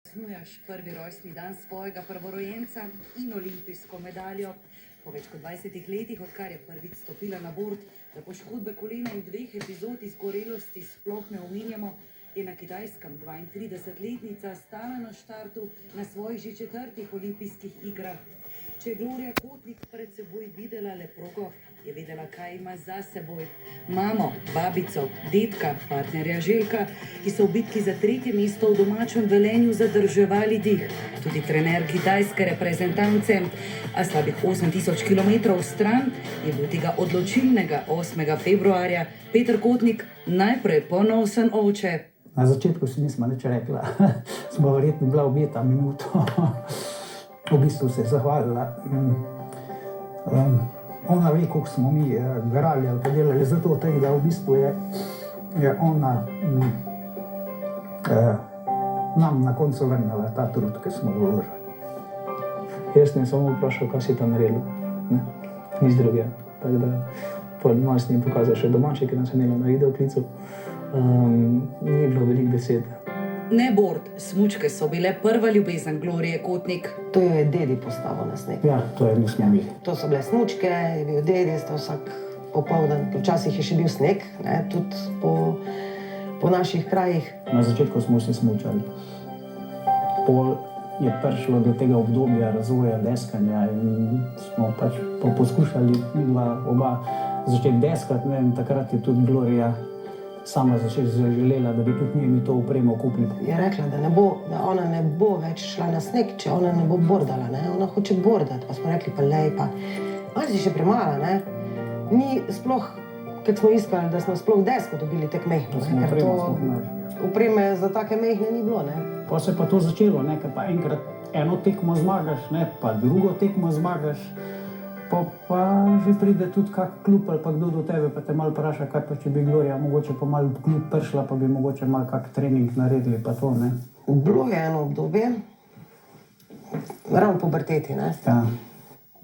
Praznuješ prvi rojstni dan svojega prvorojenca in olimpijsko medaljo. Po več kot 20 letih, odkar je prvič stopila na bord, da poškodbe kolena in 2 epizod izgorelosti sploh ne omenjamo, je na Kitajskem 32-letnica stala na štartu na svojih že 4. olimpijskih igrah. Če je Gloria Kotnik pred seboj videla le progo, je vedela, kaj ima za seboj. Mamo, babico, dedka, partnerja Željka, ki so v bitki za 3. mesto v domačem Velenju zadrževali dih. Tudi trener kitajske reprezentance, a slabih 8000 kilometrov stran je bil tega odločilnega 8. februarja Peter Kotnik najprej ponosen oče. Na začetku si nismo nič rekla, smo verjetno bila objeta minuto. V bistvu se je zahvalila. Ona ve, koliko smo mi garali ali pa delali za to, da v bistvu je ona nam na koncu vrnila ta trud, ki smo ga vložili. Jaz sem samo vprašal, kaj si tam naredil. Nič drugega. Tako da malo s njim pokazal še domači, ki nas je imela na videoklicu. Ni bilo veliko besed. Ne bord, smučke so bile prva ljubezen Glorije Kotnik. To jo je dedi postavil na sneg. Ja, to je nismo mi. To so bile smučke, je bil dedi, sta vsak popoldan. Včasih je še bil sneg, ne, tudi po naših krajih. Na začetku smo vsi smučali. Pol je prišlo do tega obdobja razvoja deskanja in smo pač poskušali oba začeti deskati. Takrat je tudi Glorija sama zaželela, da bi tudi njemi to opremo kupili. Je rekla, da ona ne bo več šla na sneg, če ona ne bo bordala. Ne? Ona hoče bordati. Pa smo rekli, pa lej, pa malo si še premala. Ne? Ni sploh, kad smo iskali, da smo sploh desko dobili tek mehno. Ker to opreme za take mehne ni bilo. Ne? Pa se pa to začelo, ne? Ker pa enkrat eno tekmo zmagaš, ne? Pa drugo tekmo zmagaš. Pa že pride tudi kak klub ali pa kdo do tebe, pa te malo vpraša, kaj pa če bi Gloria mogoče pa malo v klub prišla, pa bi mogoče malo kak trening naredili, pa to, ne. Bilo je eno obdobje, ravno puberteti, ne. Ja.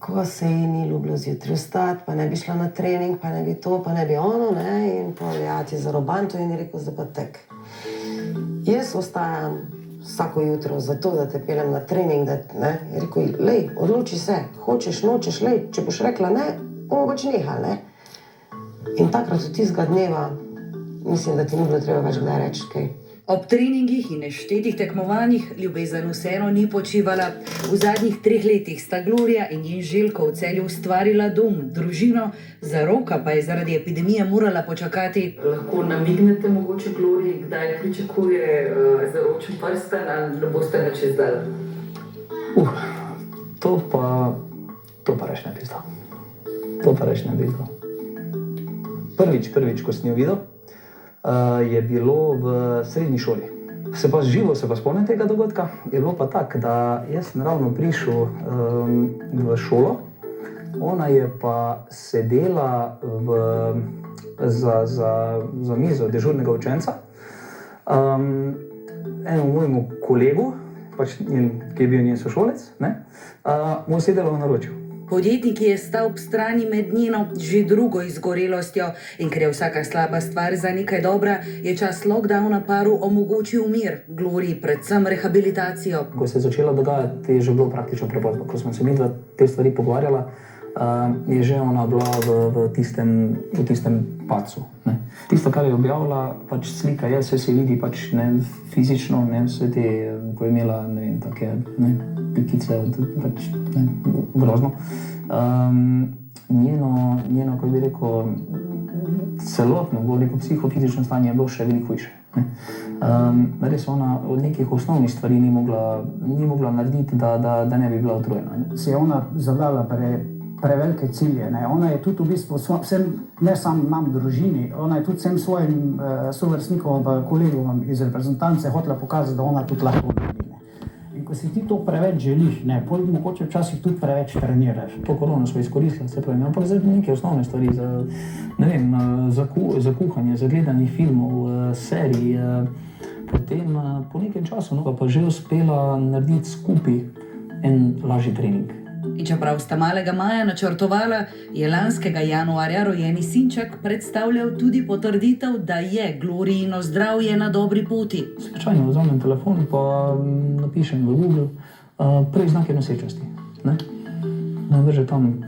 Ko se ji ni ljubilo zjutraj vstati, pa ne bi šla na trening, pa ne bi to, pa ne bi ono, ne, in pa ja, ti za robanto in je rekel, zdaj pa tek. Jaz ostajam vsako jutro zato, da te peljem na trening, da, ne, je rekel, lej, odloči se, hočeš, nočeš, lej, če boš rekla ne, bomo pač nehali, ne. In takrat od tistega dneva, mislim, da ti ni bilo treba več kdaj reči, kaj. Ob treningih in neštetih tekmovanjih ljubezen vseeno ni počivala. V zadnjih 3 letih sta Gloria in njen Željko v Celju ustvarila dom, družino, za Roka pa je zaradi epidemije morala počakati. Lahko namignete mogoče Gloriji, kdaj pričakuje zaročen prsten ali ne boste nič izdali? To pa reč ne bi znal. To pa reč ne bi znal. Prvič, ko sem jo videl, je bilo v srednji šoli. Se pa spomnim tega dogodka. Je bilo pa tako, da jaz sem ravno prišel v šolo, ona je pa sedela za mizo dežurnega učenca. Enemu mojemu kolegu, pač ki je bil njen sošolec, mu je sedelo v naročju. Podjetnik je stal ob strani med njeno že drugo izgorelostjo in ker je vsaka slaba stvar za nekaj dobra, je čas lockdowna paru omogočil mir, Gloriji predvsem rehabilitacijo. Ko se je začela dogajati, je že bilo praktično prepozno. Ko smo se midva te stvari pogovarjala, je že ona bila v tistem padcu. Ne. Tisto, kar je objavila, pač slika je, vse se vidi pač ne fizično, ne, vse te, ko je imela, ne vem, take, ne, pikice, pač, ne, grozno. Njeno, kako bi rekel, celotno, bo rekel, psihofizično stanje je bilo še veliko hujše. Res ona od nekih osnovnih stvari ni mogla narediti, da ne bi bila utrujena. Si je ona zadala prevelike cilje, ne. Ona je tudi v bistvu vsem, ne samo nam družini, ona je tudi vsem svojim sovrstnikom, kolegom iz reprezentance hotela pokazati, da ona tudi lahko naredi. In ko si ti to preveč želiš, ne, potem mogoče včasih tudi preveč treniraš. To korono smo izkoristili, se pravi, ampak za neke osnovne stvari, za kuhanje, za gledanje filmov, serij. Potem po nekem času pa že uspela narediti skupaj en lažji trening. In čeprav sta malega Maja načrtovala, je lanskega januarja rojeni sinček predstavljal tudi potrditev, da je Glorijino zdravje na dobri poti. Slučajno vzamem telefon, pa napišem v Google prvi znaki nosečnosti. Že tam,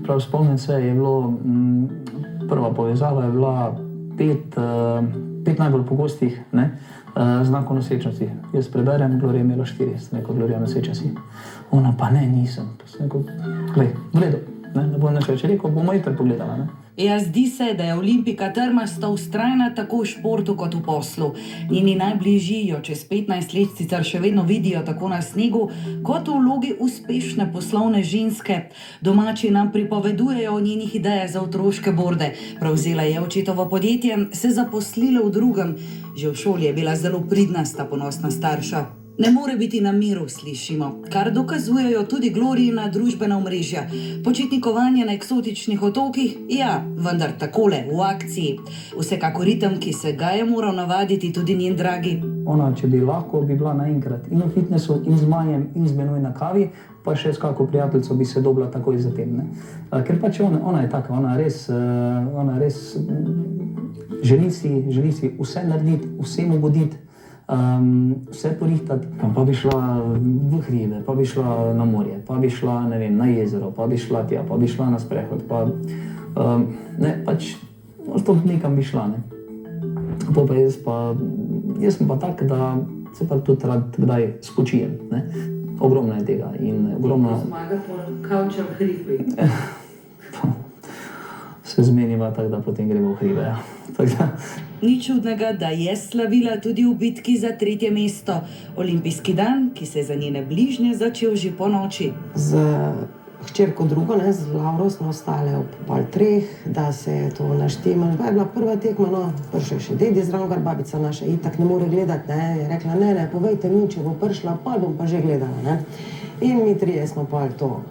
prav spomnim se, je bilo, prva povezava je bila pet najbolj pogostih znakov nosečnosti. Jaz preberem, Glorija je imela 4, sem rekel, Glorija noseča si. Ona pa ne, nisem. Pa sem rekel, glej, v redu, ne bom nič več rekel, bomo jutri pogledala. Ja, zdi se, da je Olimpika trmasto vztrajna tako v športu kot v poslu. Njeni najbližji jo čez 15 let sicer še vedno vidijo tako na snegu, kot v vlogi uspešne poslovne ženske. Domači nam pripovedujejo o njenih idejah za otroške borde. Prevzela je očetovo podjetje, se zaposlila v drugem. Že v šoli je bila zelo pridna, sta ponosna starša. Ne more biti na miru, slišimo, kar dokazujejo tudi Glorijina družbena omrežja. Počitnikovanje na eksotičnih otokih, ja, vendar takole, v akciji. Vsekakor ritem, ki se ga je moral navaditi tudi njen dragi. Ona, če bi lahko, bi bila naenkrat in v fitnessu, in z Majem, in z menoj na kavi, pa še s kako prijateljico bi se dobila takoj zatem. Ker pač ona je taka, ona res želi si vse narediti, vsem ugoditi. Vse porihtati, pa bi šla v hribe, pa bi šla na morje, pa bi šla, ne vem, na jezero, pa bi šla tja, pa bi šla na sprehod, pa pač nekam bi šla, jaz sem pa tak, da se pa tudi rad kdaj spočijem, ogromno je tega in ogromno... Zmaga po kavča v hribi. Se zmeniva tako, da potem gremo v hribe, ja. Ni čudnega, da je slavila tudi v bitki za 3. mesto. Olimpijski dan, ki se je za njene bližnje začel že po noči. Z hčerko drugo, z Lauro, smo ostale ob 2:30, da se je to naštemalo. Pa je bila prva tekma, prišel še dedi zraven, babica naša itak ne more gledati, je rekla, ne, povejte mi, če bo prišla, pa bom pa že gledala, In mi 3 smo pa to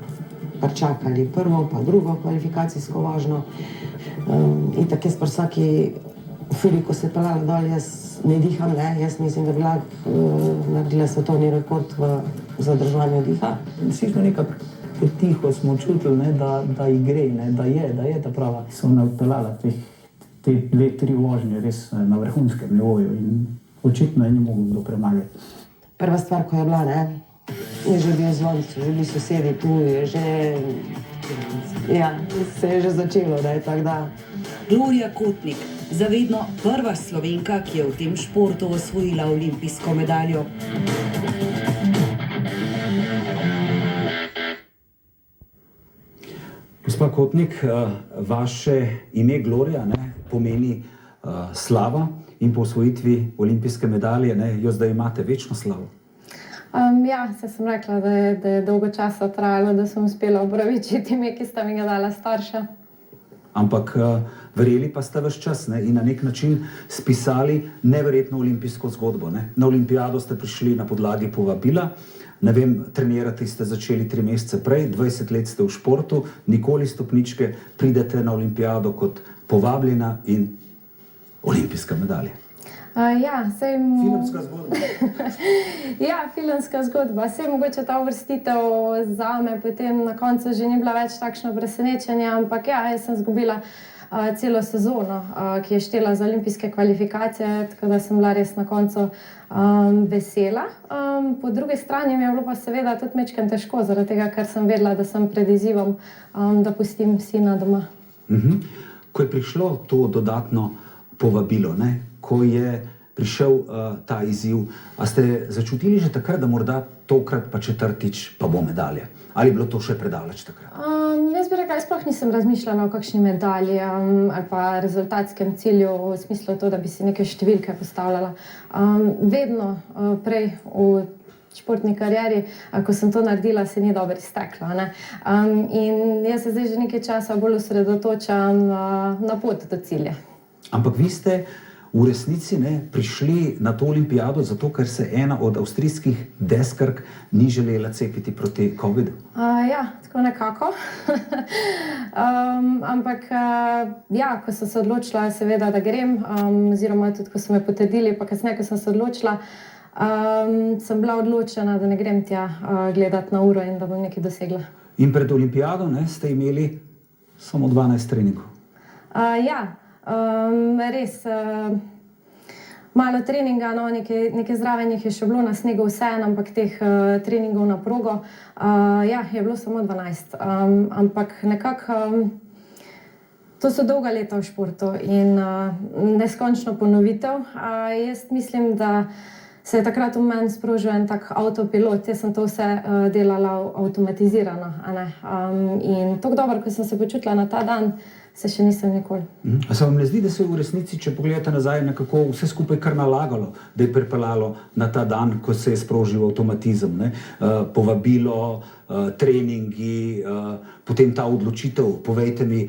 pričakali, prvo pa drugo kvalifikacijsko važno. Itak jaz pri vsaki furi, ko se je pelala dol, jaz ne diham, jaz mislim, da bi naredila svetovni rekord v zadržanju diha. Vsi smo nekako potiho smo čutili, da ji gre, da je ta prava. So ona odpeljala te 2-3 vožnje res na vrhunskem nivoju in očitno je ni mogel kdo premagati. Prva stvar, ko je bila, je že bil zvonc, že bili sosedi tu, je že... Ja, se je že začelo, tako da... Glorija Kotnik, zavedno prva Slovenka, ki je v tem športu osvojila olimpijsko medaljo. Gospa Kotnik, vaše ime Glorija pomeni slava in po osvojitvi olimpijske medalje jo zdaj imate večno slavo. Ja, se sem rekla, da je dolgo časa trajalo, da sem uspela upravičiti ime, ki sta mi ga dala starša. Ampak verjeli pa ste ves čas in na nek način spisali neverjetno olimpijsko zgodbo. Na olimpijado ste prišli na podlagi povabila, ne vem, trenirati ste začeli 3 mesece prej, 20 let ste v športu, nikoli stopničke, pridete na olimpijado kot povabljena in olimpijska medalja. Filmska zgodba. Ja, filmska zgodba. Saj mogoče ta uvrstitev zame potem na koncu že ni bila več takšno presenečenje, ampak ja, jaz sem izgubila celo sezono, ki je štela za olimpijske kvalifikacije, tako da sem bila res na koncu vesela. Po drugi strani mi je bilo pa seveda tudi majčkeno težko, zaradi tega, ker sem vedela, da sem pred izzivom, da pustim sina doma. Ko je prišlo to dodatno povabilo, ko je prišel ta izziv, a ste začutili že takrat, da morda tokrat pa 4. pa bo medalja? Ali je bilo to še predaleč takrat? Jaz bi rekla, sploh nisem razmišljala o kakšni medalji ali pa rezultatskem cilju, v smislu to, da bi si neke številke postavljala. Vedno prej v športni karieri, ko sem to naredila, se ni dobro izteklo. In jaz se zdaj že nekaj časa bolj osredotočam na pot do cilja. Ampak vi ste v resnici prišli na to olimpijado zato, ker se ena od avstrijskih deskark ni želela cepiti proti COVID-u. Ja, tako nekako. Ampak ja, ko sem se odločila, seveda, da grem, oziroma tudi, ko so me potrdili, pa kasneje, ko sem se odločila, sem bila odločena, da ne grem tja gledati na uro in da bom nekaj dosegla. In pred olimpijado ste imeli samo 12 treningov. Res. Malo treninga, no, nekaj zraven jih je še bilo na snegu vseeno, ampak teh treningov na progo, je bilo samo 12. Ampak nekako to so dolga leta v športu in neskončno ponovitev. Jaz mislim, da se je takrat v meni sprožil en tak avtopilot, jaz sem to vse delala avtomatizirano. In tako dobro, ko sem se počutila na ta dan, se še nisem nikoli. A se vam ne zdi, da se v resnici, če pogledate nazaj, nekako vse skupaj kar nalagalo, da je pripeljalo na ta dan, ko se je sprožil avtomatizem, ne? Povabilo, treningi, potem ta odločitev, povejte mi,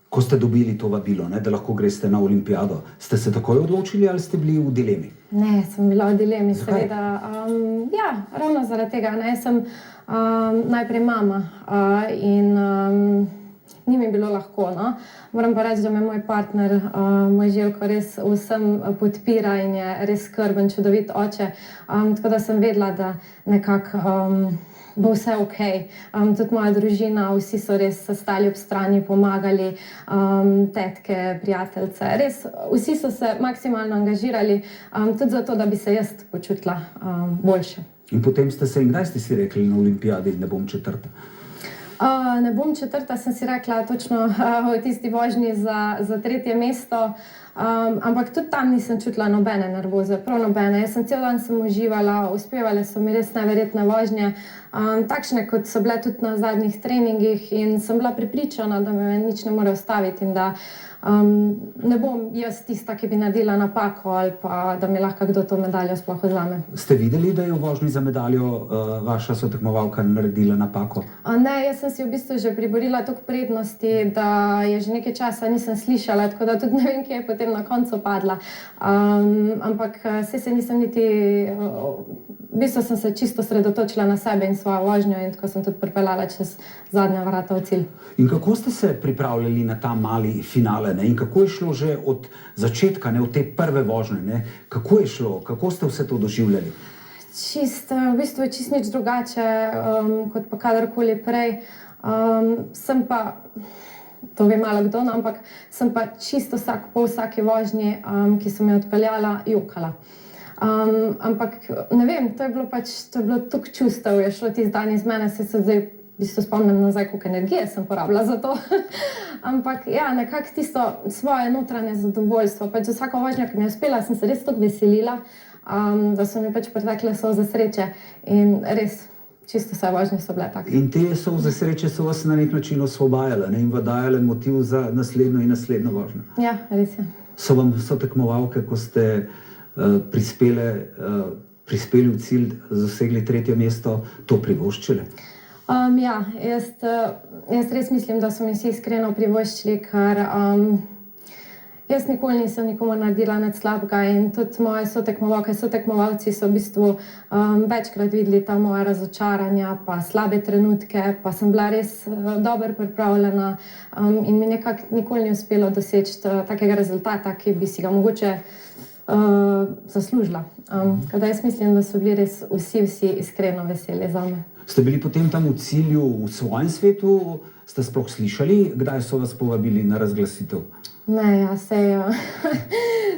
ko ste dobili to vabilo, ne, da lahko greste na olimpijado, ste se takoj odločili ali ste bili v dilemi? Ne, sem bila v dilemi, Zakaj? seveda. Ravno zaradi tega. Jaz sem najprej mama in ni mi bilo lahko. No. Moram pa reči, da me moj partner, moj Željko, res vsem podpira in je res skrben, čudovit oče. Tako da sem vedela, da nekako bo vse ok. Tudi moja družina, vsi so res stali ob strani, pomagali, tetke, prijateljice. Res, vsi so se maksimalno angažirali, tudi zato, da bi se jaz počutila boljše. In potem ste se, in kdaj ste si rekli na olimpijadi, ne bom četrta? Ne bom četrta, sem si rekla točno v tisti vožnji za 3. mesto. Ampak tudi tam nisem čutila nobene nervoze, prav nobene. Jaz sem cel dan uživala, uspevale so mi res neverjetne vožnje, takšne, kot so bile tudi na zadnjih treningih in sem bila prepričana, da me nič ne more ustaviti in da ne bom jaz tista, ki bi naredila napako ali pa da mi lahko kdo to medaljo sploh vzame. Ste videli, da je v vožnji za medaljo vaša sotekmovalka naredila napako? Ne, jaz sem si v bistvu že priborila toliko prednosti, da je že nekaj časa nisem slišala, tako da tudi ne vem, kje je potem na koncu padla. Ampak se nisem niti, v bistvu sem se čisto sredotočila na sebe in svojo vožnjo in tako sem tudi pripeljala čez zadnja vrata v cilj. In kako ste se pripravljali na ta mali finale, ne? In kako je šlo že od začetka, ne, od te prve vožnje, ne? Kako je šlo, kako ste vse to doživljali? V bistvu je čist nič drugače, kot pa kadarkoli prej. Sem pa, to ve malo kdo, no, ampak sem pa čisto po vsaki vožnji, ki sem jo odpeljala, jokala. Ampak ne vem, to je bilo toliko čustev, je šlo tisti dan iz mene, se zdaj v bistvu spomnim nazaj, koliko energije sem porabila za to. Ampak ja, nekako tisto svoje notranje zadovoljstvo, pač vsako vožnjo, ki mi je uspela, sem se res toliko veselila, da so mi pač pretekle solze sreče in res čisto vse vožnje so bile take. In te solze sreče so vas na nek način osvobajale, ne, in vam dajale motiv za naslednjo in naslednjo vožnjo. Ja, res je. So vam sotekmovalke, ko ste prispeli v cilj, dosegli 3. mesto, to privoščile? Ja, jaz res mislim, da so mi vsi iskreno privoščili, ker jaz nikoli nisem nikomur naredila nič slabega in tudi moje sotekmovalke, sotekmovalci so v bistvu večkrat videli ta moja razočaranja pa slabe trenutke, pa sem bila res dobro pripravljena in mi nekako nikoli ni uspelo doseči takega rezultata, ki bi si ga mogoče zaslužila. Kada jaz mislim, da so bili res vsi iskreno veseli za me. Ste bili potem tam v cilju v svojem svetu? Ste sploh slišali, kdaj so vas povabili na razglasitev? Ne, ja,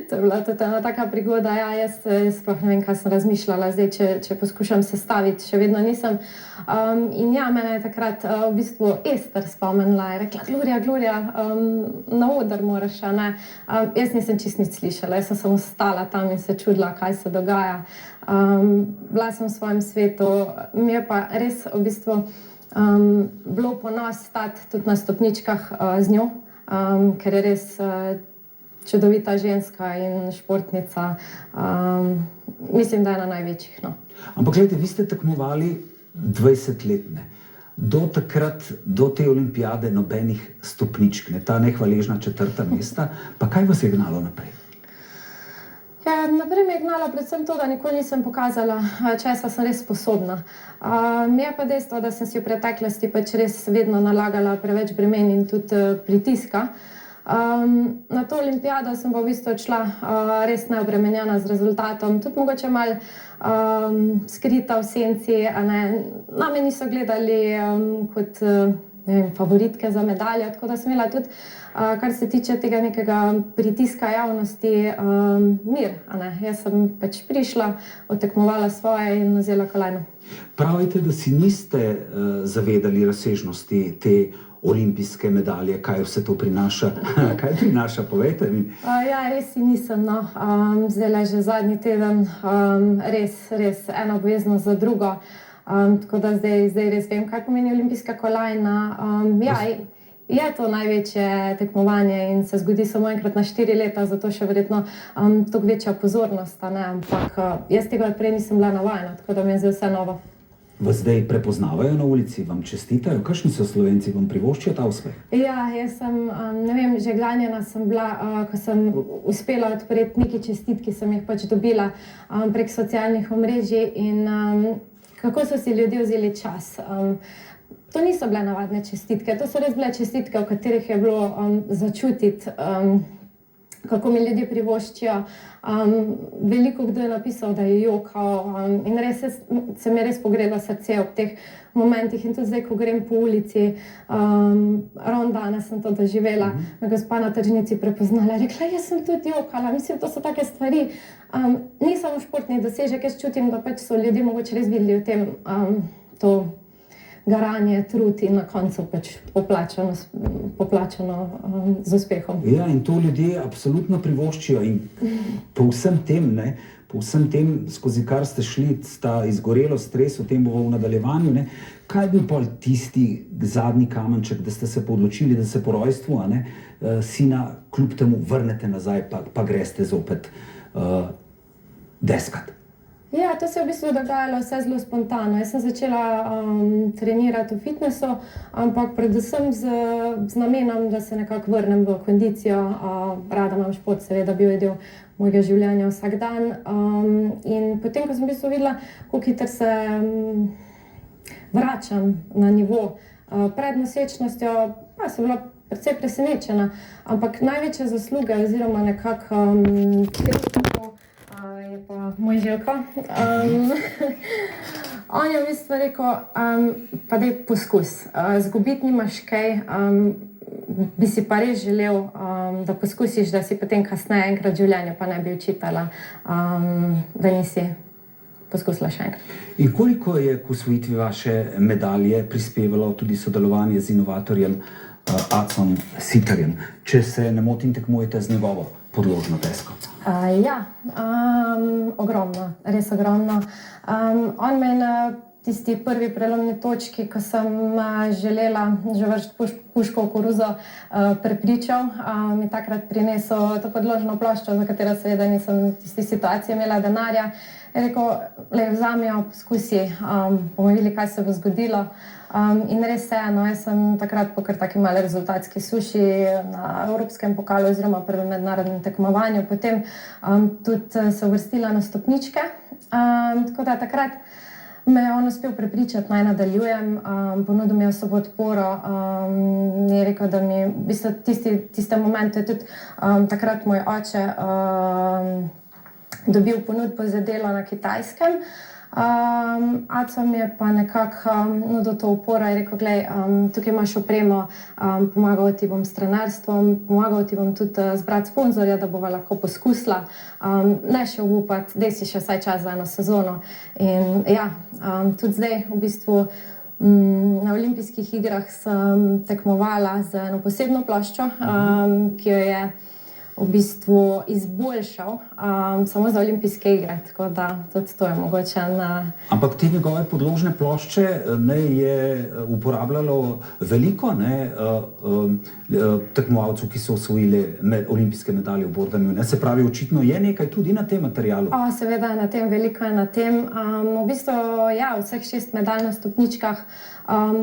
to je bila tudi ena taka prigoda. Ja, jaz sploh ne vem, kaj sem razmišljala zdaj, če poskušam sestaviti, še vedno nisem. In ja, mene je takrat v bistvu Ester spomnila, je rekla, Gloria, na oder moraš, a ne? Jaz nisem čist nič slišala, jaz sem samo stala tam in se čudila, kaj se dogaja. Bila sem v svojem svetu, mi je pa res v bistvu bilo ponos stati tudi na stopničkah z njo, ker je res čudovita ženska in športnica. Mislim, da je ena največjih. No. Ampak gledajte, vi ste tekmovali 20 let, ne? Do takrat, do te olimpijade nobenih stopničk, ne? Ta nehvaležna 4. mesta, pa kaj vas je gnalo naprej? Ja, naprej me je gnalo predvsem to, da nikoli nisem pokazala, česa sem res sposobna. Je pa dejstvo, da sem si v preteklosti pač res vedno nalagala preveč bremen in tudi pritiska. Na to olimpijado sem pa v bistvu odšla res neobremenjena z rezultatom, tudi mogoče malo skrita v senci. Name niso gledali kot favoritke za medaljo, tako da sem imela tudi, kar se tiče tega nekega pritiska javnosti, mir. Jaz sem pač prišla, odtekmovala svoje in vzela kolajno. Pravite, da si niste zavedali razsežnosti te olimpijske medalje, kaj vse to prinaša? Kaj prinaša, povejte mi. Ja, res si nisem, no. Zdaj že zadnji teden res eno obveznost za drugo. Tako da zdaj res vem, kaj pomeni olimpijska kolajna. Ja, je to največje tekmovanje in se zgodi samo enkrat na 4 leta, zato še verjetno toliko večja pozornost, ampak jaz tega prej nisem bila navajena, tako da mi je zdaj vse novo. Vas zdaj prepoznavajo na ulici, vam čestitajo? Kakšni so Slovenci, vam privoščijo ta uspeh? Ja, jaz sem, ne vem, že glanjena sem bila, ko sem uspela odpreti neki čestitki, sem jih pač dobila prek socialnih omrežij in kako so si ljudje vzeli čas. To niso bile navadne čestitke, to so res bile čestitke, v katerih je bilo začutiti, kako mi ljudje privoščijo. Veliko kdo je napisal, da je jokal in res se mi je res pogrelo srce ob teh momentih in tudi zdaj, ko grem po ulici, ravno danes sem to doživela, me gospa na tržnici prepoznala, rekla, jaz sem tudi jokala, mislim, to so take stvari. Ni samo športni dosežek, jaz čutim, da pač so ljudje mogoče res videli v tem to garanje, trud in na koncu pač poplačano z uspehom. Ja, in to ljudje absolutno privoščijo in po vsem tem, skozi kar ste šli, ta izgorelost, stres, o tem bo v nadaljevanju, kaj je bil pol tisti zadnji kamenček, da ste se odločili, da se po rojstvu sina kljub temu vrnete nazaj, pa greste zopet deskat? Ja, to se je v bistvu dogajalo vse zelo spontano. Jaz sem začela trenirati v fitnessu, ampak predvsem z namenom, da se nekako vrnem v kondicijo. Rada imam šport, seveda bil je del mojega življenja vsak dan. In potem, ko sem v bistvu videla, koliko hitro se vračam na nivo pred nosečnostjo, pa sem bila precej presenečena. Ampak največja zasluga oziroma nekako je pa moj Željko. On je v bistvu rekel, pa daj poskus, zgubiti nimaš kaj, bi si pa res želel, da poskusiš, da si potem kasneje enkrat v življenju pa ne bi očitala, da nisi poskusila še enkrat. In koliko je k osvojitvi vaše medalje prispevalo tudi sodelovanje z inovatorjem Acom Sitarjem? Če se ne motim, tekmujete z njegovo podložno desko. Ja, ogromno, res ogromno. On me je na tisti prvi prelomni točki, ko sem želela že vršiti puško v koruzo, prepričal. Mi takrat prinesel to podložno ploščo, za katero seveda nisem v tisti situaciji imela denarja. Je rekel, vzami jo, poskusi, bomo videli, kaj se bo zgodilo. In res vseeno, jaz sem takrat po kar taki mali rezultatski suši na evropskem pokalu oziroma prvem mednarodnem tekmovanju, potem tudi se uvrstila na stopničke. Tako da takrat me je on uspel prepričati, naj nadaljujem, ponudil mi je vso podporo, je rekel, da mi v bistvu tiste momente tudi takrat moj oče dobil ponudbo za delo na Kitajskem. Aco mi je pa nekako nudil to oporo in rekel, glej, tukaj imaš opremo, pomagal ti bom s trenerstvom, pomagal ti bom tudi zbrati sponzorja, da bova lahko poskusila, ne še obupati, daj si še vsaj čas za eno sezono. In ja, tudi zdaj v bistvu na olimpijskih igrah sem tekmovala z eno posebno ploščo, ki jo je v bistvu izboljšal samo za olimpijske igre, tako da tudi to je mogoče Ampak te njegove podložne plošče je uporabljalo veliko tekmovalcev, ki so osvojili olimpijske medalje v bordanju. Se pravi, očitno je nekaj tudi na tem materialu. Seveda je na tem, veliko je na tem. V bistvu, ja, vseh 6 medalj na stopničkah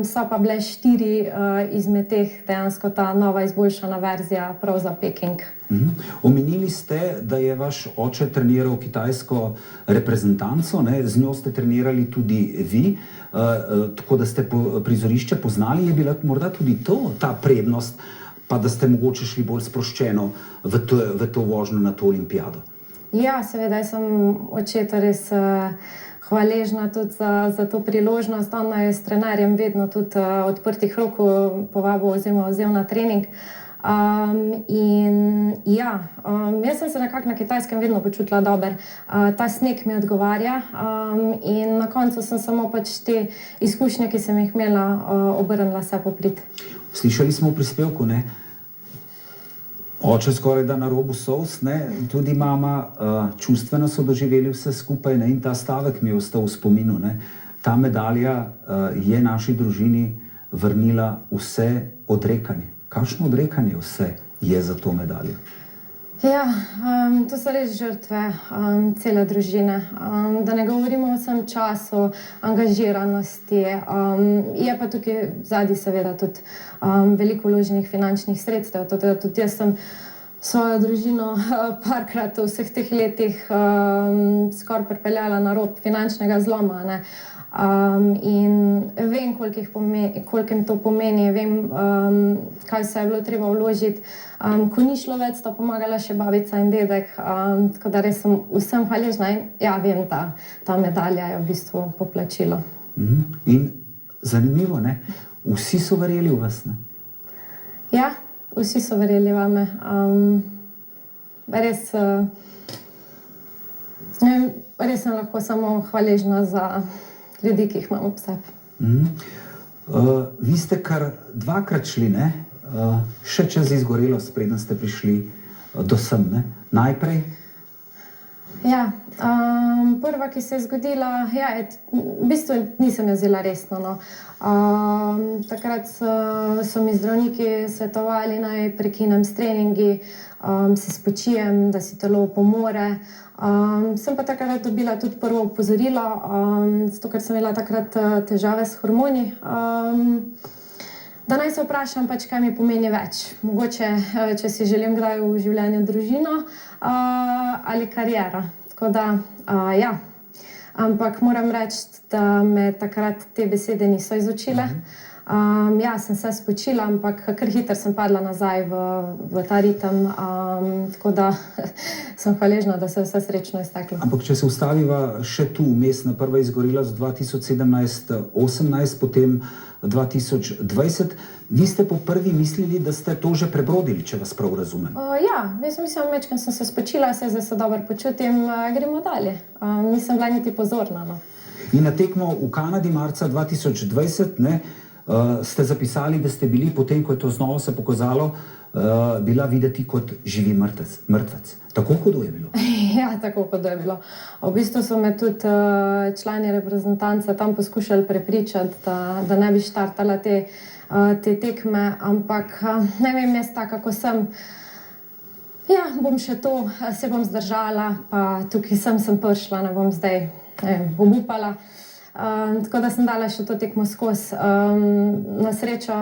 so pa bile 4 izmed teh dejansko ta nova izboljšana verzija prav za Peking. Omenili ste, da je vaš oče treniral kitajsko reprezentanco, z njo ste trenirali tudi vi, tako da ste prizorišče poznali. Je bila morda tudi ta prednost pa da ste mogoče šli bolj sproščeno v to vožnjo na to olimpijado? Ja, seveda, jaz sem očetu res hvaležna tudi za to priložnost. On je s trenerjem vedno tudi odprtih rok povabil oziroma vzel na trening. Jaz sem se nekako na Kitajskem vedno počutila dobro. Ta sneg mi odgovarja in na koncu sem samo pač te izkušnje, ki sem jih imela, obrnila vse poprit. Slišali smo v prispevku, ne? Oče skoraj da na robu solz, ne? Tudi mama, čustveno so doživeli vse skupaj, ne? In ta stavek mi je ostal v spominu, ne? Ta medalja je naši družini vrnila vse odrekanje. Kakšno odrekanje vse je za to medaljo? Ja, to so res žrtve cele družine. Da ne govorimo o vsem času, angažiranosti. Je pa tukaj zadnji seveda tudi veliko vloženih finančnih sredstev. Tudi jaz sem svojo družino parkrat v vseh teh letih skoraj pripeljala na rob finančnega zloma, ne. In vem, koliko jim to pomeni, vem, kaj vse je bilo treba vložiti. Ko ni šlo več, sta pomagala še babica in dedek, tako da res sem vsem hvaležna in ja, vem, da ta medalja je v bistvu poplačilo. In zanimivo, ne? Vsi so verjeli v vas, ne? Ja, vsi so verjeli vame. Res sem lahko samo hvaležna za ljudi, ki jih imamo ob sebi. Vi ste kar dvakrat šli, ne? Še čez izgorelost, preden ste prišli do sem, ne? Najprej? Ja, prva, ki se je zgodila, ja, v bistvu nisem jo vzela resno, no. Takrat so mi zdravniki svetovali, naj prekinem s treningi, se spočijem, da si telo pomore. Sem pa takrat dobila tudi prvo opozorilo, zato ker sem imela takrat težave s hormoni, da naj se vprašam, pač, kaj mi pomeni več. Mogoče, če si želim kdaj v življenju družino ali kariera. Tako da, ja. Ampak moram reči, da me takrat te besede niso izučile. Ja, sem se spočila, ampak kar hitro sem padla nazaj v ta ritem, tako da sem hvaležna, da se je vse srečno izteklo. Ampak če se ustaviva še tu vmes, na prva izgorela z 2017-18, potem 2020, vi ste po prvi mislili, da ste to že prebrodili, če vas prav razumem? Ja, jaz mislim, večkrat sem se spočila, zdaj se dobro počutim, gremo dalje. Nisem bila niti pozorna, no. In na tekmo v Kanadi marca 2020, ne, ste zapisali, da ste bili, potem, ko je to znova se pokazalo, bila videti kot živi mrtvec. Tako hudo je bilo? Ja, tako hudo je bilo. V bistvu so me tudi člani reprezentance tam poskušali prepričati, da ne bi štartala te tekme, ampak ne vem, jaz taka, kako sem, ja, bom še to, se bom zdržala, pa tukaj sem prišla, ne bom zdaj, ne vem, obupala. Tako da sem dala še to tekmo skozi. Na srečo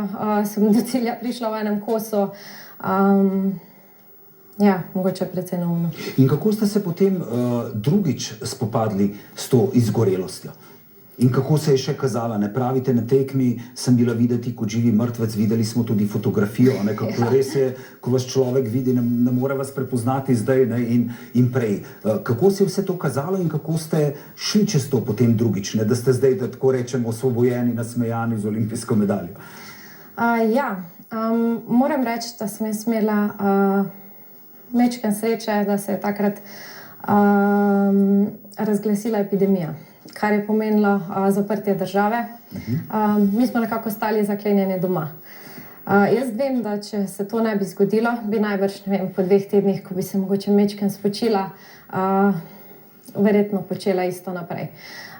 sem do cilja prišla v enem kosu. Ja, mogoče precej neumno. In kako ste se potem drugič spopadli s to izgorelostjo? In kako se je še kazala? Ne pravite, na tekmi sem bila videti kot živi mrtvec, videli smo tudi fotografijo, ne, kako res je, ko vas človek vidi, ne more vas prepoznati zdaj, ne, in prej. Kako se je vse to kazalo in kako ste šli čez to potem drugič, ne, da ste zdaj, da tako rečem, osvobojeni, nasmejani z olimpijsko medaljo? Ja, moram reči, da sem jaz imela majčkeno sreče, da se je takrat razglasila epidemija, kar je pomenilo zaprtje države. Mi smo nekako stali zaklenjeni doma. Jaz vem, da če se to ne bi zgodilo, bi najbrž, ne vem, po 2 tednih, ko bi se mogoče majčkeno spočila, verjetno počela isto naprej.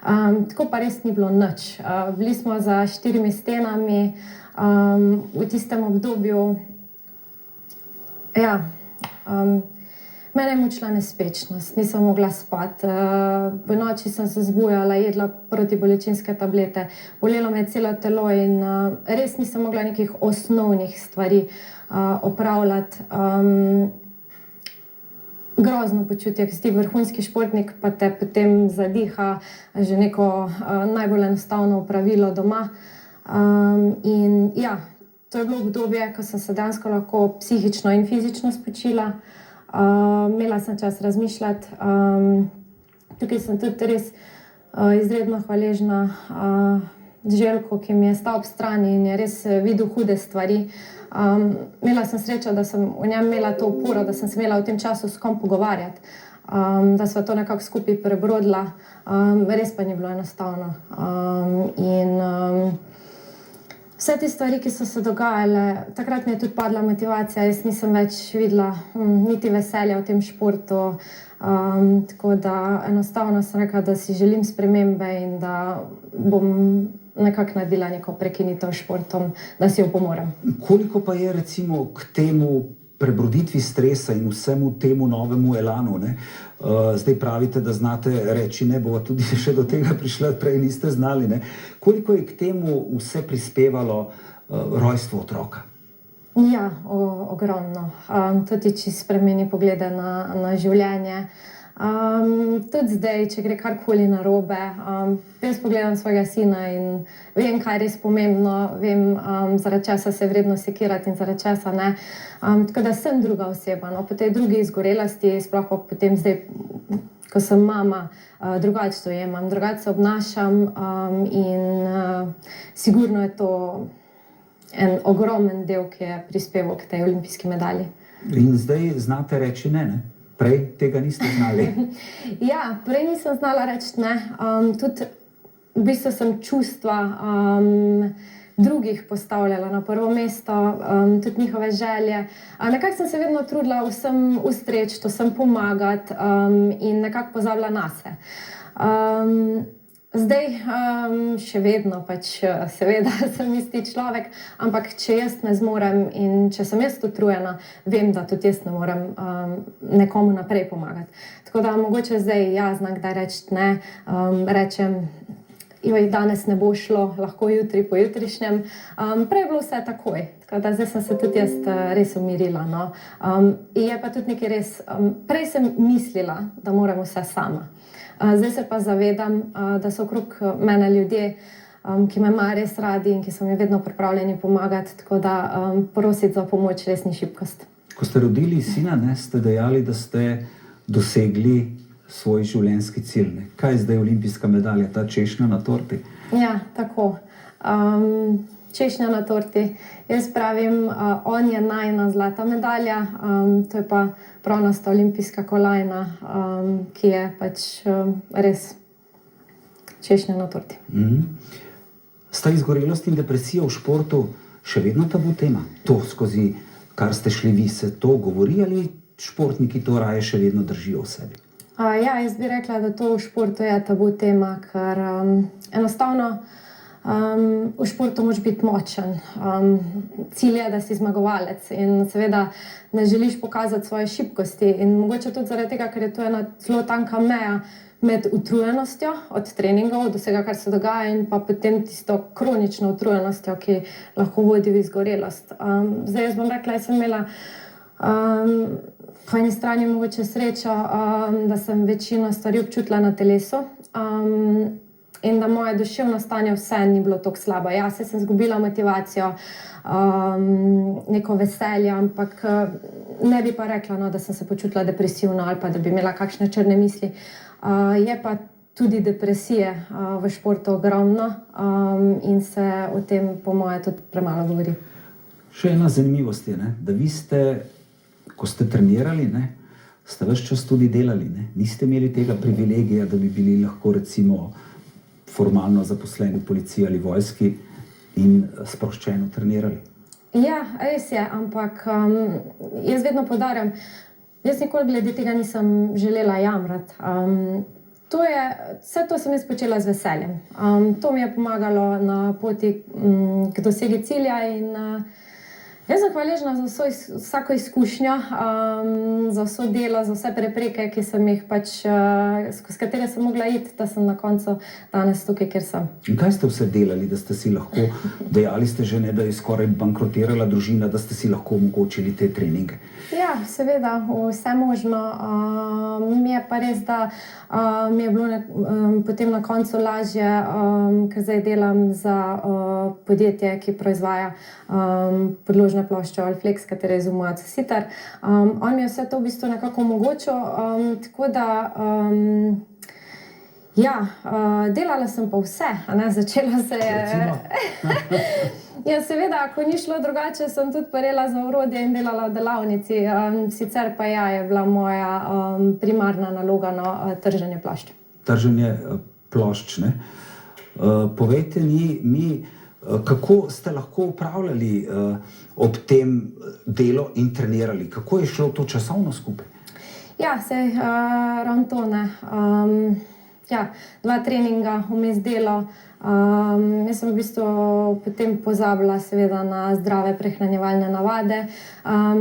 Tako pa res ni bilo nič. Bili smo za 4 stenami, v tistem obdobju, ja, mene je mučila nespečnost, nisem mogla spati. V noči sem se zbujala, jedla protibolečinske tablete, bolelo me je celo telo in res nisem mogla nekih osnovnih stvari opravljati. Grozno počutje, ki si ti vrhunski športnik, pa te potem zadiha že neko najbolj enostavno opravilo doma. In ja, to je bilo obdobje, ko sem se dejansko lahko psihično in fizično spočila. Imela sem čas razmišljati. Tukaj sem tudi res izredno hvaležna Željku, ki mi je stal ob strani in je res videl hude stvari. Imela sem srečo, da sem v njem imela to oporo, da sem se imela v tem času s kom pogovarjati, da sva to nekako skupaj prebrodila. Res pa ni bilo enostavno. Vse te stvari, ki so se dogajale, takrat mi je tudi padla motivacija, jaz nisem več videla niti veselja v tem športu. Tako da enostavno sem rekla, da si želim spremembe in da bom nekako naredila neko prekinitev s športom, da si jo pomorem. Koliko pa je recimo k temu prebroditvi stresa in vsemu temu novemu elanu, ne? Zdaj pravite, da znate reči ne, bova tudi še do tega prišla, prej niste znali, ne? Koliko je k temu vse prispevalo rojstvo otroka? Ja, ogromno. Tudi če spremeni poglede na življenje. Tudi zdaj, če gre karkoli narobe, jaz pogledam svojega sina in vem, kaj je res pomembno, vem, zaradi česa se je vredno sekirati in zaradi česa ne. Tako da sem druga oseba. No, po tej drugi izgorelosti, sploh pa potem zdaj, ko sem mama, drugače to jemam, drugače se obnašam in sigurno je to en ogromen del, ki je prispeval k tej olimpijski medalji. In zdaj znate reči ne, ne? Prej tega niste znali. Ja, prej nisem znala reči ne. Tudi v bistvu sem čustva drugih postavljala na prvo mesto, tudi njihove želje. Nekako sem se vedno trudila vsem ustreči, vsem pomagati in nekako pozabila nase. Zdaj še vedno pač seveda sem isti človek, ampak če jaz ne zmorem in če sem jaz utrujena, vem, da tudi jaz ne morem nekomu naprej pomagati. Tako da mogoče zdaj znam kdaj reči ne, rečem, joj, danes ne bo šlo, lahko jutri, pojutrišnjem. Prej je bilo vse takoj, tako da zdaj sem se tudi jaz res umirila. No. Je pa tudi nekaj res, prej sem mislila, da moram vse sama. Zdaj se pa zavedam, da so okrog mene ljudje, ki me imajo res radi in ki so mi vedno pripravljeni pomagati, tako da prositi za pomoč res ni šibkost. Ko ste rodili sina, ne, ste dejali, da ste dosegli svoj življenjski cilj. Ne? Kaj je zdaj olimpijska medalja, ta češnja na torti? Ja, tako. Češnja na torti. Jaz pravim, on je najina zlata medalja, to je pa bronasta olimpijska kolajna, ki je pač res češnja na torti. Sta izgorelost in depresija v športu še vedno tabu tema? To, skozi kar ste šli vi, se to govori ali športniki to raje še vedno držijo v sebi? Ja, jaz bi rekla, da to v športu je tabu tema, ker enostavno v športu moraš biti močen. Cilj je, da si zmagovalec in seveda ne želiš pokazati svoje šibkosti in mogoče tudi zaradi tega, ker je to ena zelo tanka meja med utrujenostjo od treningov, od vsega, kar se dogaja in pa potem tisto kronično utrujenostjo, ki lahko vodi v izgorelost. Zdaj jaz bom rekla, jaz sem imela po eni strani mogoče srečo, da sem večino stvari občutila na telesu. In da moje duševno stanje vse ni bilo tako slabo. Ja, se sem izgubila motivacijo, neko veselje, ampak ne bi pa rekla, no, da sem se počutila depresivno ali pa da bi imela kakšne črne misli. Je pa tudi depresije v športu ogromno in se o tem po moje tudi premalo govori. Še ena zanimivost je, ne, da vi ste, ko ste trenirali, ne, ste ves čas tudi delali. Ne? Niste imeli tega privilegija, da bi bili lahko recimo formalno zaposleni v policiji ali vojski in sproščeno trenirali. Ja, res je, ampak jaz vedno poudarjam, jaz nikoli glede tega nisem želela jamrati. Vse to sem jaz počela z veseljem. To mi je pomagalo na poti k dosegi cilja in Jaz sem hvaležna za vsako izkušnjo, za vso delo, za vse prepreke, ki sem jih skozi katere sem mogla iti, da sem na koncu danes tukaj, kjer sem. In kaj ste vse delali, da ste si lahko, dejali ste že, ne, da je skoraj bankrotirala družina, da ste si lahko omogočili te treninge? Ja, seveda, vse možno. Mi je pa res, da mi je bilo potem na koncu lažje, ker zdaj delam za podjetje, ki proizvaja podložne plošče Allflex, katere je izumil Sitar. On mi je vse to v bistvu nekako omogočil, tako da ja, delala sem pa vse, a ne, začela se je... Ja, seveda, ako ni šlo drugače, sem tudi parela za orodje in delala v delavnici. Sicer pa ja, je bila moja primarna naloga trženje plošč. Trženje plošč, ne? Povejte mi, kako ste lahko upravljali ob tem delo in trenirali? Kako je šlo to časovno skupaj? Ja, ravno to, ne. Ja, 2 treninga, vmes delo. Jaz sem v bistvu potem pozabila seveda na zdrave prehranjevalne navade,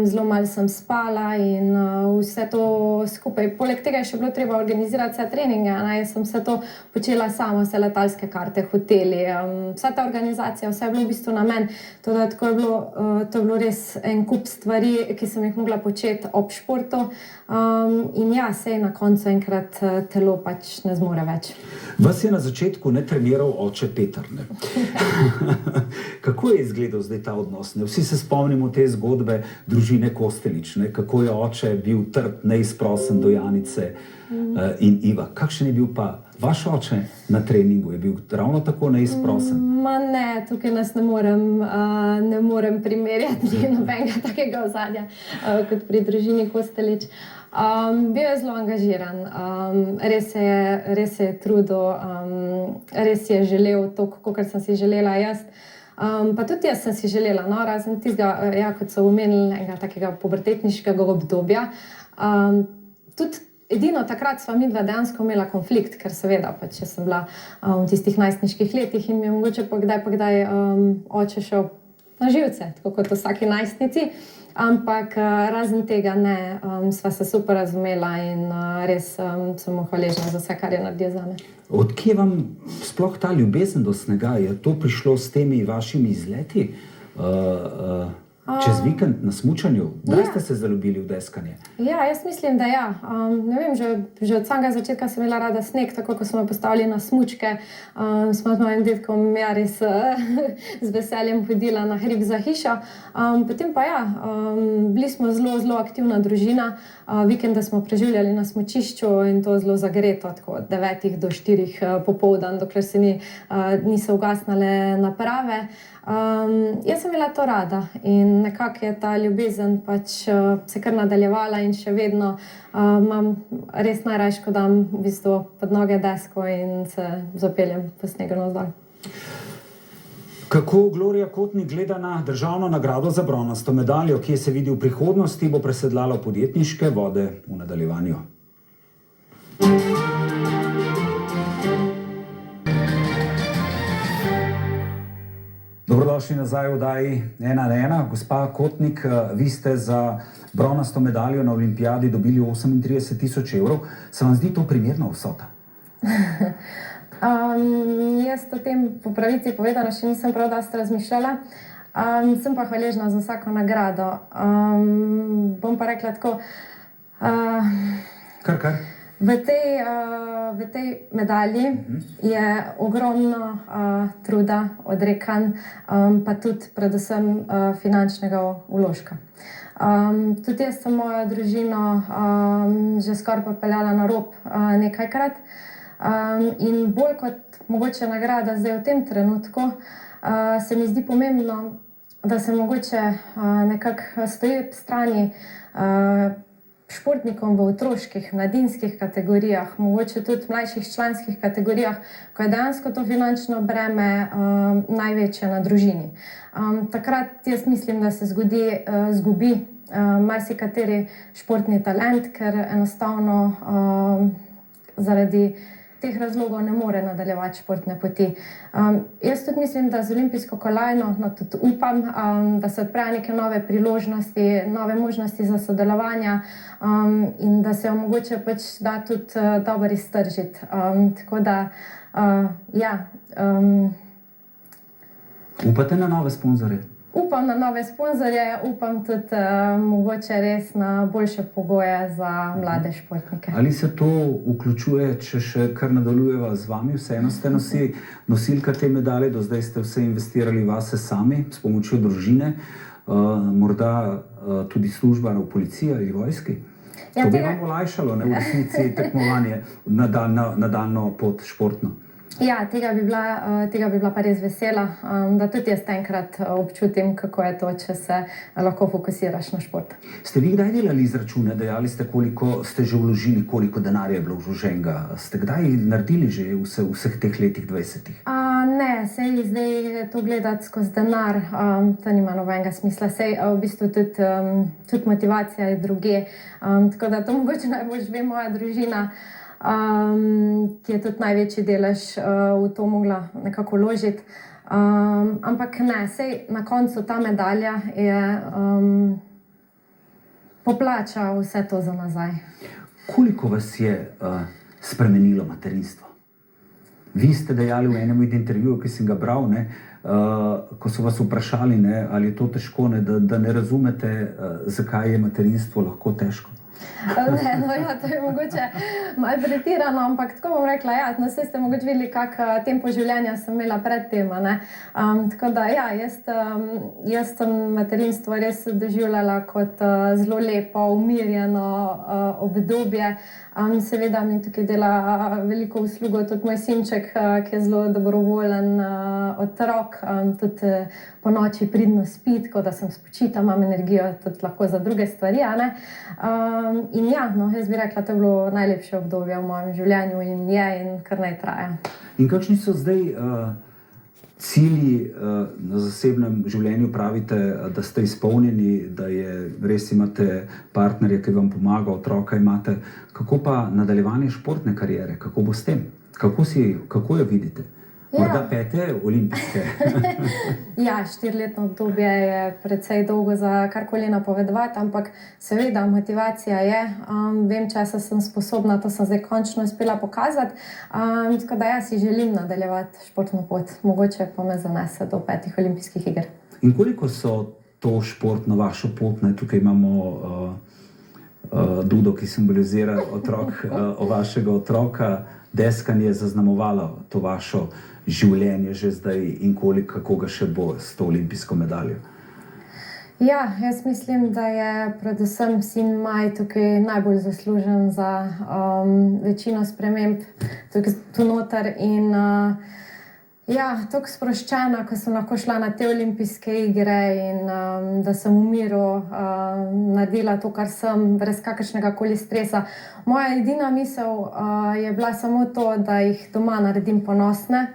zelo malo sem spala in vse to skupaj. Poleg tega je še bilo treba organizirati vse treninge, ne? Jaz sem vse to počela sama, vse letalske karte, hoteli, vsa ta organizacija, vse je bilo v bistvu na meni. To je bilo res en kup stvari, ki sem jih mogla početi ob športu. In ja, sej na koncu enkrat telo pač ne zmore več. Vas je na začetku ne treniral oče Peter, ne? Kako je izgledal zdaj ta odnos, ne? Vsi se spomnimo te zgodbe družine Kostelić, ne? Kako je oče bil trd, neizprosen do Janice in Iva. Kakšen je bil pa vaš oče na treningu? Je bil ravno tako neizprosen? Ma ne, tukaj nas ne morem primerjati, ni nobenega takega ozadja kot pri družini Kostelić. Bil je zelo angažiran, res se je trudil, res je želel to, kakor sem si želela jaz. Pa tudi jaz sem si želela, no, razen tistega, ja, kot so omenili, enega takega pubertetniškega obdobja. Tudi edino takrat sva midva dejansko imela konflikt, ker seveda, pač jaz sem bila v tistih najstniških letih in mi je mogoče pa kdaj oče šel na živce, tako kot vsaki najstnici. Ampak razen tega ne, sva se super razumela in res sem mu hvaležna za vse, kar je naredil zame. Od kje vam sploh ta ljubezen do snega? Je to prišlo s temi vašimi izleti? Čez vikend na smučanju? Kdaj ste se zaljubili v deskanje? Ja, jaz mislim, da ja. Ne vem, že od samega začetka sem imela rada sneg, tako ko smo me postavili na smučke. Smo z mojim dedkom ja res z veseljem hodila na hrib za hišo. Potem pa ja, bili smo zelo aktivna družina. Vikende smo preživljali na smučišču in to zelo zagreto, tako od 9 do 4 popoldan, dokler se niso ugasnile naprave. Jaz sem imela to rada in nekako je ta ljubezen pač se kar nadaljevala in še vedno imam res najrajši, ko dam v bistvu pod noge desko in se zapeljem po snegu navzdol. Kako Gloria Kotnik gleda na državno nagrado za bronasto medaljo, ki se vidi v prihodnosti, bo presedlala v podjetniške vode v nadaljevanju. Dobrodošli nazaj v oddaji 1 na 1. Gospa Kotnik, vi ste za bronasto medaljo na olimpijadi dobili 38.000 evrov. Se vam zdi to primerna vsota? Jaz o tem po pravici povedano še nisem prav dosti razmišljala. Sem pa hvaležna za vsako nagrado. Bom pa rekla tako... Kar? V tej medalji je ogromno truda, odrekanj, pa tudi predvsem finančnega vložka. Tudi jaz sem mojo družino že skoraj popeljala na rob nekajkrat in bolj kot mogoče nagrada zdaj v tem trenutku se mi zdi pomembno, da se mogoče nekako stoji ob strani športnikom v otroških, mladinskih kategorijah, mogoče tudi mlajših članskih kategorijah, ko je dejansko to finančno breme največje na družini. Takrat jaz mislim, da se zgubi marsikateri športni talent, ker enostavno zaradi teh razlogov ne more nadaljevati športne poti. Jaz tudi mislim, da z olimpijsko kolajno, no tudi upam, da se odprejo neke nove priložnosti, nove možnosti za sodelovanja in da se jo mogoče pač da tudi dobro iztržiti. Tako da, ja. Upate na nove sponzorje? Upam na nove sponzorje, upam tudi mogoče res na boljše pogoje za mlade športnike. Ali se to vključuje, če še kar nadaljujeva z vami? Vseeno ste nosilka te medalje, do zdaj ste vse investirali vase sami, s pomočjo družine, morda tudi služba v policiji ali vojski. To bi vam olajšalo, ne, v resnici tekmovanje, nadaljnjo pot športno. Ja, tega bi bila pa res vesela, da tudi jaz enkrat občutim, kako je to, če se lahko fokusiraš na šport. Ste vi kdaj delali izračune, dejali ste, koliko ste že vložili, koliko denarja je bilo vloženega? Ste kdaj naredili že vseh teh letih 20? Ne, sej zdaj to gledati skozi denar, to nima nobenega smisla. Sej v bistvu tudi motivacija je druge, tako da to mogoče najbolj ve moja družina, ki je tudi največji delež v to mogla nekako vložiti. Ampak ne, sej na koncu ta medalja je poplača vse to za nazaj. Koliko vas je spremenilo materinstvo? Vi ste dejali v enem od intervjujev, ki sem ga bral, ne, ko so vas vprašali, ne, ali je to težko, ne, da ne razumete, zakaj je materinstvo lahko težko. Ne, no ja, to je mogoče malo pretirano, ampak tako bom rekla, ja, no vse ste mogoče videli, kak tempo življenja sem imela pred tem, ne. Tako da, ja, jaz sem materinstvo res doživljala kot zelo lepo, umirjeno obdobje. Seveda mi tukaj dela veliko uslugo tudi moj sinček, ki je zelo dobrovoljen otrok, tudi po noči pridno spi, tako da sem spočita, imam energijo tudi lahko za druge stvari, a ne. In ja, no, jaz bi rekla, to je bilo najlepše obdobje v mojem življenju in kar naj traja. In kakšni so zdaj cilji na zasebnem življenju? Pravite, da ste izpolnjeni, da res imate partnerja, ki vam pomaga, otroka imate. Kako pa nadaljevanje športne kariere? Kako bo s tem? Kako jo vidite? Morda 5. olimpijske? Ja, 4-letno obdobje je precej dolgo za karkoli napovedovati, ampak seveda motivacija je. Vem, česa sem sposobna, to sem zdaj končno uspela pokazati. Tako da jaz si želim nadaljevati športno pot. Mogoče pa me zanese do 5 olimpijskih iger. In koliko so to športno vašo pot? Tukaj imamo dudo, ki simbolizira vašega otroka. Deskanje je zaznamovalo to vašo življenje že zdaj in kako ga še bo s to olimpijsko medaljo? Ja, jaz mislim, da je predvsem sin Maj tukaj najbolj zaslužen za večino sprememb tu noter in ja, tako sproščena, ko sem lahko šla na te olimpijske igre in da sem v miru naredila to, kar sem, brez kakršnega koli stresa. Moja edina misel je bila samo to, da jih doma naredim ponosne,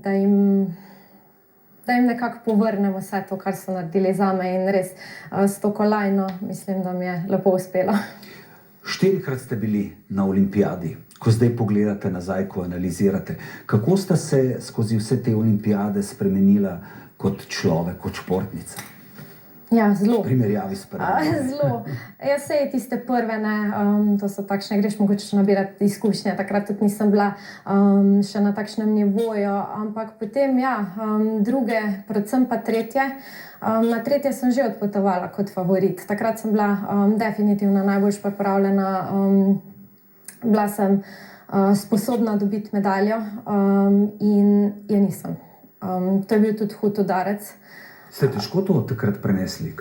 da jim nekako povrnem vse to, kar so naredili zame in res s to kolajno mislim, da mi je lepo uspelo. 4-krat ste bili na olimpijadi. Ko zdaj pogledate nazaj, ko analizirate, kako sta se skozi vse te olimpijade spremenila kot človek, kot športnica? Ja, zelo. V primerjavi s prvimi. Zelo. Jaz sej tiste prve, ne, to so takšne, greš mogoče nabirati izkušnje, takrat tudi nisem bila še na takšnem nivoju, ampak potem, ja, druge, predvsem pa tretje. Na tretje sem že odpotovala kot favorit. Takrat sem bila definitivno najbolj pripravljena, bila sem sposobna dobiti medaljo in je nisem. To je bil tudi hud udarec. Ste težko to takrat prenesli?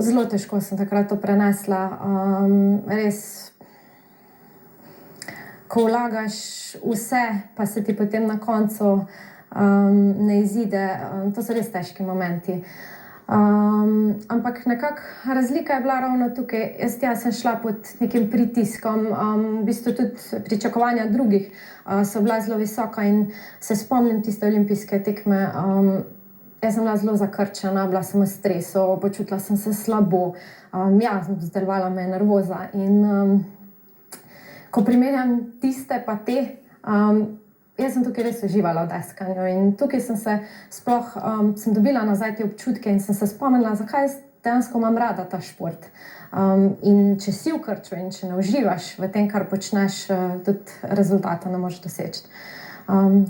Zelo težko sem takrat to prenesla. Res, ko vlagaš vse, pa se ti potem na koncu ne izide, to so res težki momenti. Ampak nekako razlika je bila ravno tukaj. Jaz sem šla pod nekim pritiskom, v bistvu tudi pričakovanja drugih so bila zelo visoka in se spomnim tiste olimpijske tekme. Jaz sem bila zelo zakrčena, bila sem v stresu, počutila sem se slabo, ja, zdelovala me je nervoza in ko primerjam tiste pa te, jaz sem tukaj res uživala v deskanju in tukaj sem se sploh sem dobila nazaj te občutke in sem se spomnila, zakaj dejansko imam rada ta šport. In če si v krču in če ne uživaš v tem, kar počneš, tudi rezultata ne moreš doseči.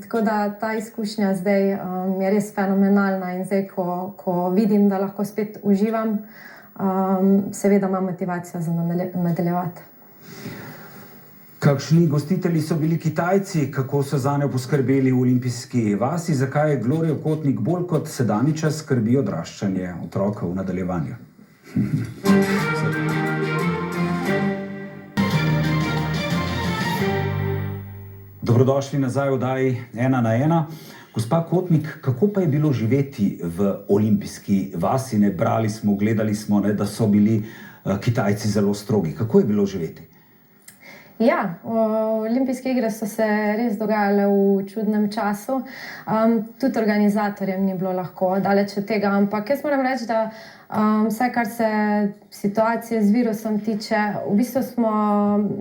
Tako da ta izkušnja zdaj je res fenomenalna in zdaj, ko vidim, da lahko spet uživam, seveda imam motivacijo za nadaljevati. Kakšni gostitelji so bili Kitajci, kako so zanjo poskrbeli v olimpijski vasi, zakaj je Glorijo Kotnik bolj kot sedanji čas skrbi odraščanje otroka v nadaljevanju? Dobrodošli nazaj v oddaji 1 na 1. Gospa Kotnik, kako pa je bilo živeti v olimpijski vasi? Ne, brali smo, gledali smo, ne, da so bili Kitajci zelo strogi. Kako je bilo živeti? Ja, olimpijske igre so se res dogajale v čudnem času. Tudi organizatorjem ni bilo lahko, daleč od tega, ampak jaz moram reči, da vsaj kar se situacije z virusom tiče, v bistvu smo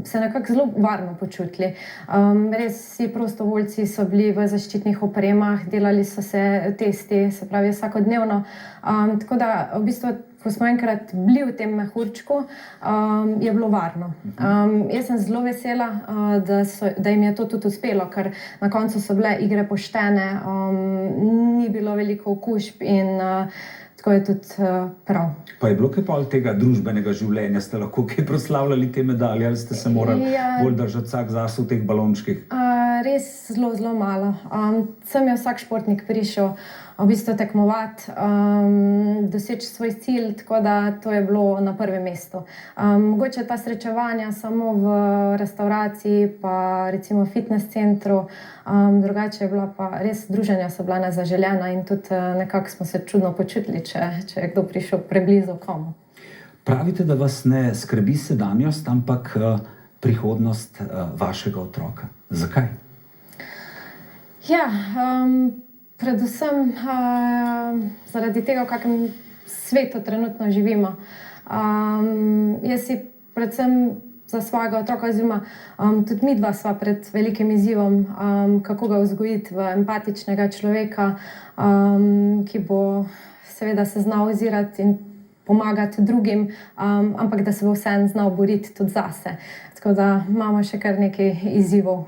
se nekako zelo varno počutili. Res vsi prostovoljci so bili v zaščitnih opremah, delali so se testi, se pravi vsakodnevno. Tako da v bistvu, ko smo enkrat bili v tem mehurčku, je bilo varno. Jaz sem zelo vesela, da jim je to tudi uspelo, ker na koncu so bile igre poštene, ni bilo veliko okužb in tako je tudi prav. Pa je bilo kaj pol tega družbenega življenja? Ste lahko kaj proslavljali te medalje ali ste se morali bolj držati vsak zase v teh balončkih? Res zelo, zelo malo. Sem je vsak športnik prišel v bistvu tekmovati, doseči svoj cilj, tako da to je bilo na prvem mestu. Mogoče ta srečevanja samo v restavraciji, pa recimo fitness centru, drugače je bila pa res druženja so bila nezaželena in tudi nekako smo se čudno počutili, če je kdo prišel preblizu komu. Pravite, da vas ne skrbi sedanjost, ampak prihodnost vašega otroka. Zakaj? Ja, predvsem zaradi tega, v kakem svetu trenutno živimo. Jaz si predvsem za svojega otroka, oziroma tudi midva sva pred velikim izzivom, kako ga vzgojiti v empatičnega človeka, ki bo seveda se znal ozirati in pomagati drugim, ampak da se bo vseeno znal boriti tudi zase. Tako da imamo še kar nekaj izzivov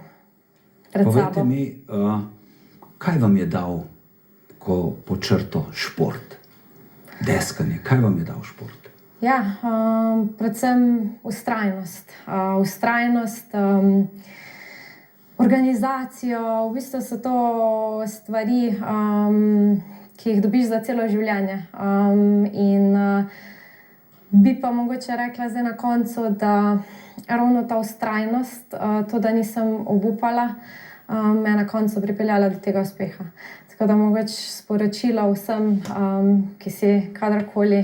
pred sabo. Povejte mi, kaj vam je dal pod črto šport? Deskanje, kaj vam je dal šport? Ja, predvsem vztrajnost. Vztrajnost, organizacijo, v bistvu so to stvari, ki jih dobiš za celo življenje. In bi pa mogoče rekla zdaj na koncu, da ravno ta vztrajnost, to, da nisem obupala, me je na koncu pripeljala do tega uspeha. Tako da mogoče sporočilo vsem, ki si kadarkoli,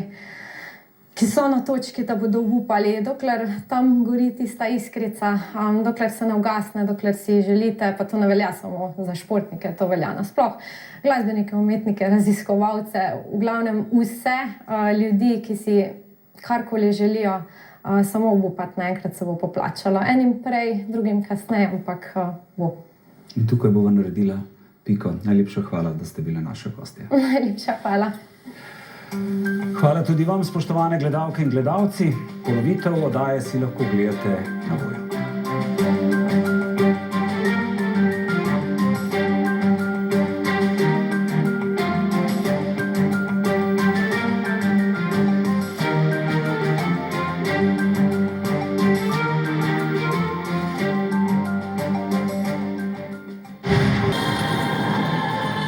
ki so na točki, da bodo obupali, dokler tam gori tista iskrica, dokler se ne ugasne, dokler si želite, pa to ne velja samo za športnike, to velja nasploh, glasbenike, umetnike, raziskovalce, v glavnem vse ljudi, ki si karkoli želijo, samo obupati, naenkrat se bo poplačalo. Enim prej, drugim kasneje, ampak bo. In tukaj bova naredila piko. Najlepša hvala, da ste bile naše gostje. Najlepša hvala. Hvala tudi vam, spoštovane gledalke in gledalci. Ponovitev oddaje si lahko gledate na Voyu.